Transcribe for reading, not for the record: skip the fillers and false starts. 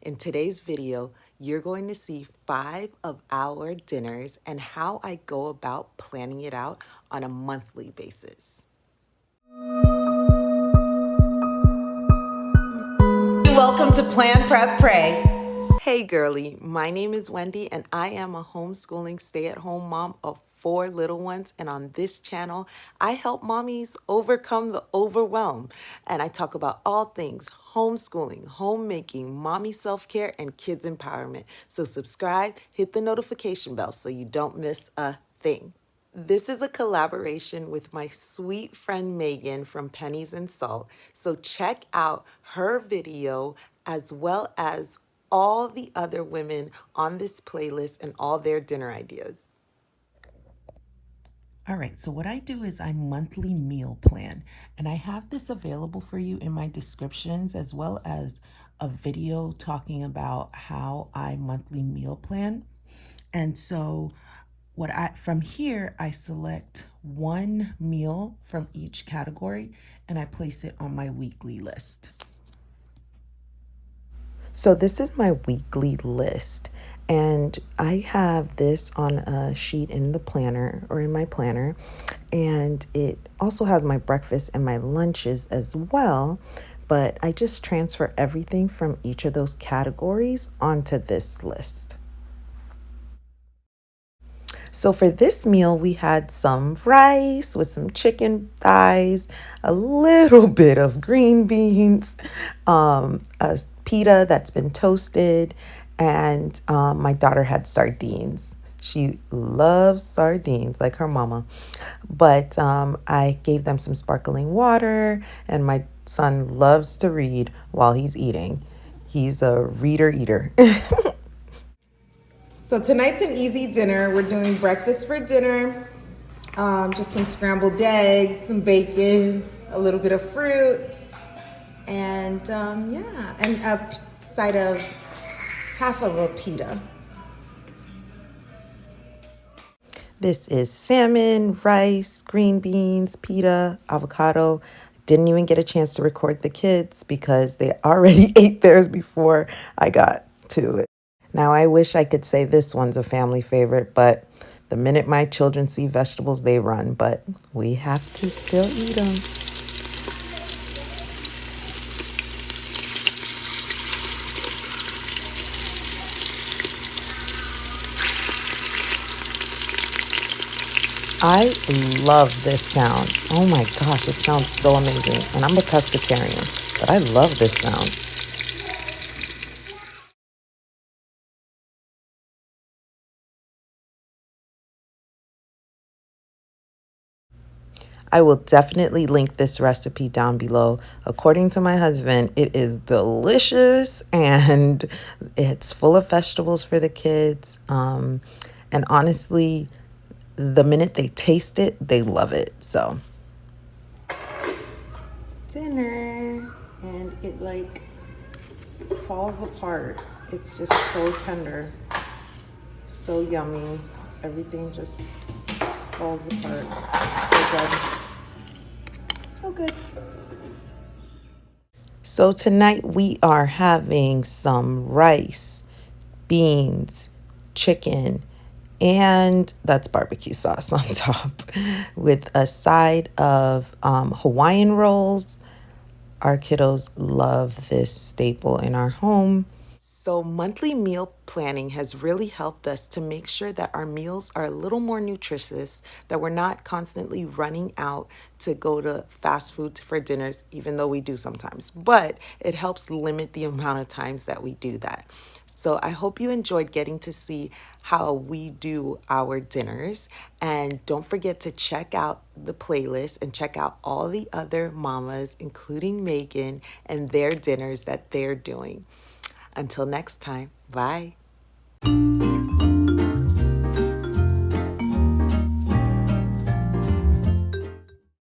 In today's video, you're going to see 5 of our dinners and how I go about planning it out on a monthly basis. Welcome to Plan, Prep, Pray. Hey girly, my name is Wendy and I am a homeschooling stay-at-home mom of 4 little ones, and on this channel, I help mommies overcome the overwhelm, and I talk about all things homeschooling, homemaking, mommy self-care, and kids empowerment. So subscribe, hit the notification bell so you don't miss a thing. This is a collaboration with my sweet friend Megan from Pennies and Salt. So check out her video as well as all the other women on this playlist and all their dinner ideas. All right, so what I do is I monthly meal plan, and I have this available for you in my descriptions as well as a video talking about how I monthly meal plan. And so from here, I select one meal from each category and I place it on my weekly list. So this is my weekly list, and I have this on a sheet in the planner or in my planner, and it also has my breakfast and my lunches as well, but I just transfer everything from each of those categories onto this list. So for this meal, we had some rice with some chicken thighs, a little bit of green beans, a pita that's been toasted, and my daughter had sardines. She loves sardines like her mama. But I gave them some sparkling water, and my son loves to read while he's eating. He's a reader eater. So tonight's an easy dinner. We're doing breakfast for dinner, just some scrambled eggs, some bacon, a little bit of fruit, and and a side of half of a pita. This is salmon, rice, green beans, pita, avocado. Didn't even get a chance to record the kids because they already ate theirs before I got to it. Now, I wish I could say this one's a family favorite, but the minute my children see vegetables, they run. But we have to still eat them. I love this sound. Oh my gosh, it sounds so amazing. And I'm a pescatarian, but I love this sound. I will definitely link this recipe down below. According to my husband, it is delicious and it's full of vegetables for the kids. And honestly, the minute they taste it, they love it. So dinner, and it like falls apart. It's just so tender, so yummy. Everything just falls apart. So good. So good. So tonight we are having some rice, beans, chicken, and that's barbecue sauce on top with a side of Hawaiian rolls. Our kiddos love this staple in our home. So monthly meal planning has really helped us to make sure that our meals are a little more nutritious, that we're not constantly running out to go to fast food for dinners, even though we do sometimes. But it helps limit the amount of times that we do that. So I hope you enjoyed getting to see how we do our dinners. And don't forget to check out the playlist and check out all the other mamas, including Megan, and their dinners that they're doing. Until next time, bye.